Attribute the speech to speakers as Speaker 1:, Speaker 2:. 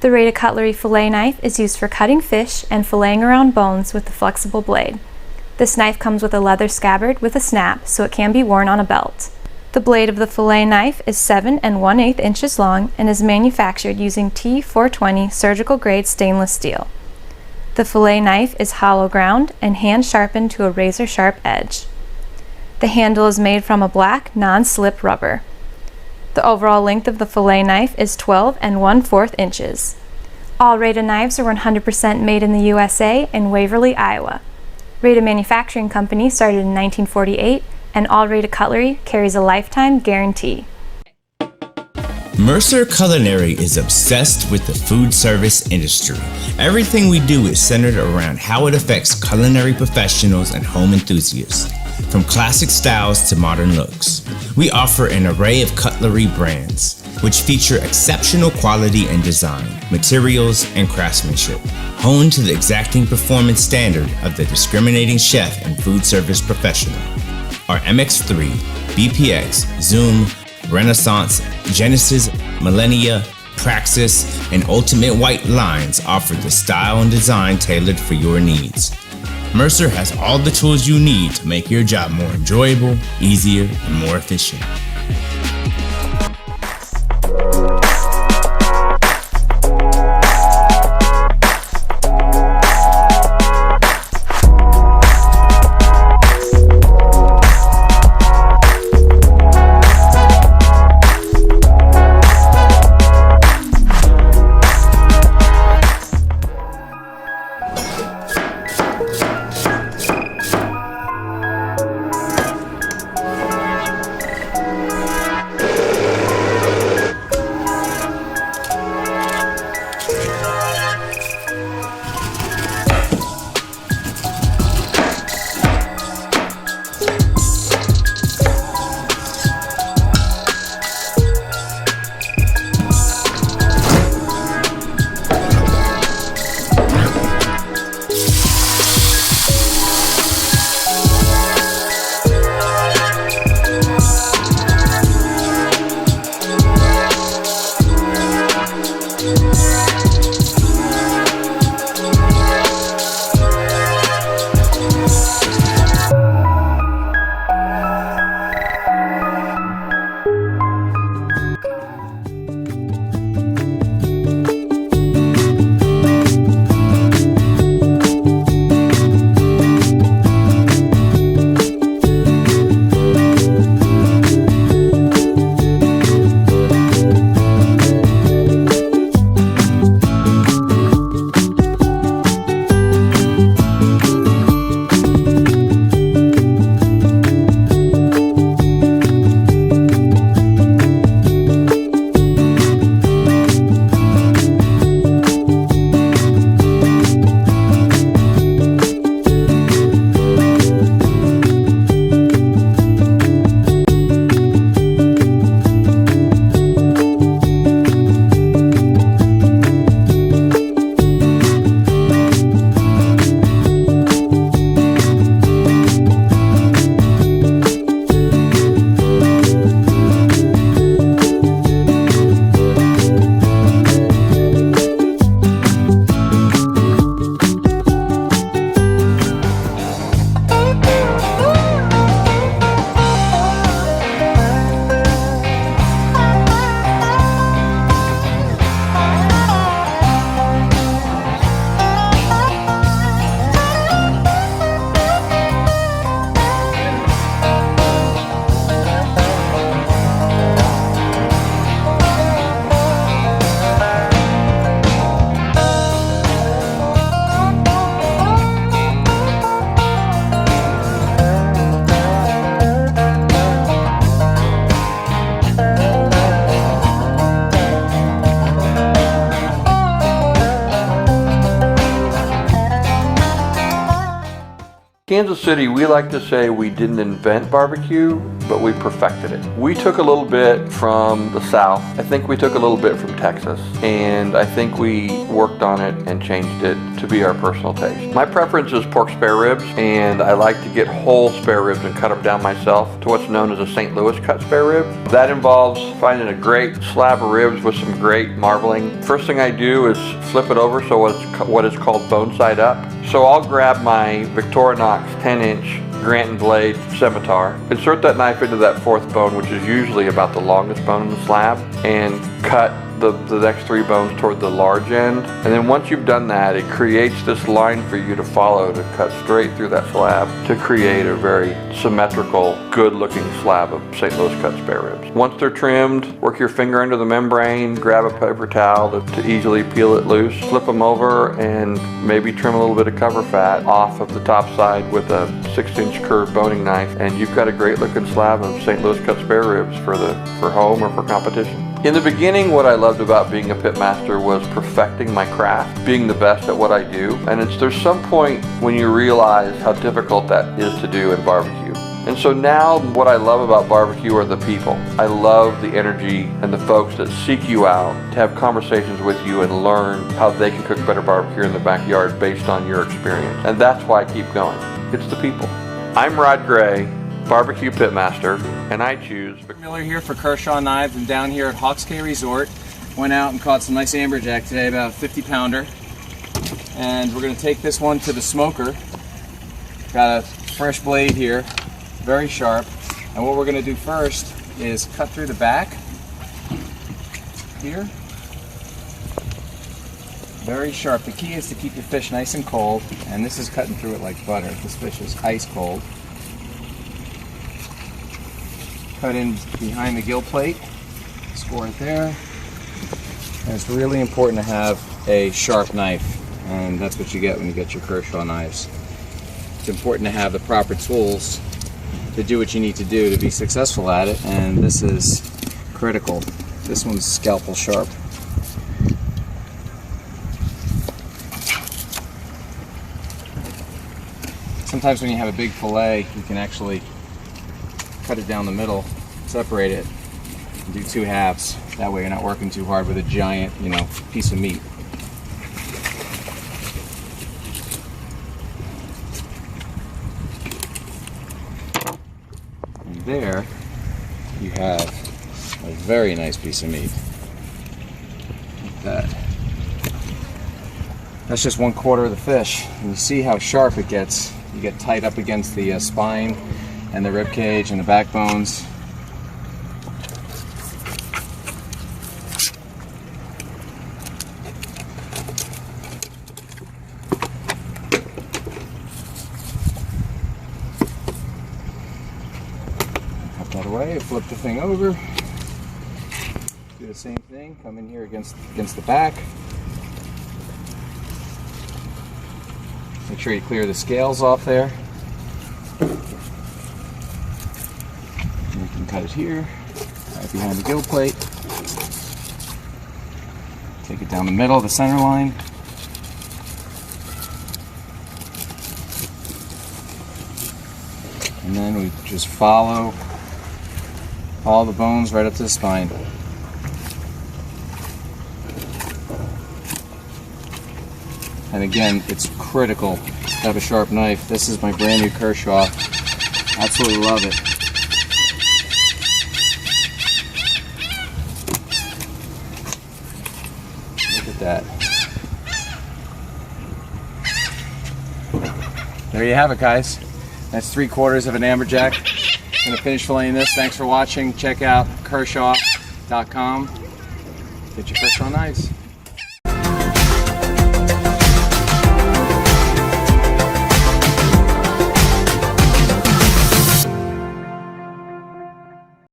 Speaker 1: The Rada Cutlery Fillet Knife is used for cutting fish and filleting around bones with a flexible blade. This knife comes with a leather scabbard with a snap so it can be worn on a belt. The blade of the fillet knife is 7 1/8 inches long and is manufactured using T420 surgical grade stainless steel. The fillet knife is hollow ground and hand sharpened to a razor sharp edge. The handle is made from a black non-slip rubber. The overall length of the fillet knife is 12 1/4 inches. All Rada knives are 100% made in the USA in Waverly, Iowa. Rada Manufacturing Company started in 1948, and all Rada cutlery carries a lifetime guarantee.
Speaker 2: Mercer Culinary is obsessed with the food service industry. Everything we do is centered around how it affects culinary professionals and home enthusiasts. From classic styles to modern looks, we offer an array of cutlery brands, which feature exceptional quality and design, materials, and craftsmanship, honed to the exacting performance standard of the discriminating chef and food service professional. Our MX3, BPX, Zoom, Renaissance, Genesis, Millennia, Praxis, and Ultimate White lines offer the style and design tailored for your needs. Mercer has all the tools you need to make your job more enjoyable, easier, and more efficient.
Speaker 3: Kansas City, we like to say we didn't invent barbecue, but we perfected it. We took a little bit from the South. I think we took a little bit from Texas, and I think we worked on it and changed it to be our personal taste. My preference is pork spare ribs, and I like to get whole spare ribs and cut them down myself to what's known as a St. Louis cut spare rib. That involves finding a great slab of ribs with some great marbling. First thing I do is flip it over so what is called bone side up. So I'll grab my Victorinox 10-inch Granton blade scimitar, insert that knife into that fourth bone, which is usually about the longest bone in the slab, and cut the next three bones toward the large end. And then once you've done that, it creates this line for you to follow to cut straight through that slab to create a very symmetrical, good looking slab of St. Louis cut spare ribs. Once they're trimmed, work your finger under the membrane, grab a paper towel to easily peel it loose, flip them over, and maybe trim a little bit of cover fat off of the top side with a 6-inch curved boning knife, and you've got a great looking slab of St. Louis cut spare ribs for home or for competition. In the beginning, what I loved about being a pit master was perfecting my craft, being the best at what I do. And there's some point when you realize how difficult that is to do in barbecue. And so now what I love about barbecue are the people. I love the energy and the folks that seek you out to have conversations with you and learn how they can cook better barbecue in the backyard based on your experience. And that's why I keep going. It's the people. I'm Rod Gray, barbecue pitmaster, and I choose
Speaker 4: Miller here for Kershaw Knives. I'm down here at Hawks Cay Resort. Went out and caught some nice amberjack today, about a 50-pounder. And we're going to take this one to the smoker. Got a fresh blade here, very sharp. And what we're going to do first is cut through the back here. Very sharp. The key is to keep your fish nice and cold, and this is cutting through it like butter. This fish is ice cold. Cut in behind the gill plate, score it there. And it's really important to have a sharp knife, and that's what you get when you get your Kershaw knives. It's important to have the proper tools to do what you need to do to be successful at it, and this is critical. This one's scalpel sharp. Sometimes when you have a big fillet, you can actually cut it down the middle, separate it, and do two halves. That way you're not working too hard with a giant, piece of meat. And there you have a very nice piece of meat. Like that. That's just 1/4 of the fish. And you see how sharp it gets. You get tight up against the spine and the rib cage and the backbones. Cut that away, flip the thing over. Do the same thing, come in here against the back. Make sure you clear the scales off there. You can cut it here, right behind the gill plate. Take it down the middle, the center line. And then we just follow all the bones right up to the spine. And again, it's critical to have a sharp knife. This is my brand new Kershaw. Absolutely love it. Look at that. There you have it, guys. That's 3/4 of an amberjack. I'm gonna finish filleting this. Thanks for watching. Check out Kershaw.com. Get your Kershaw knives.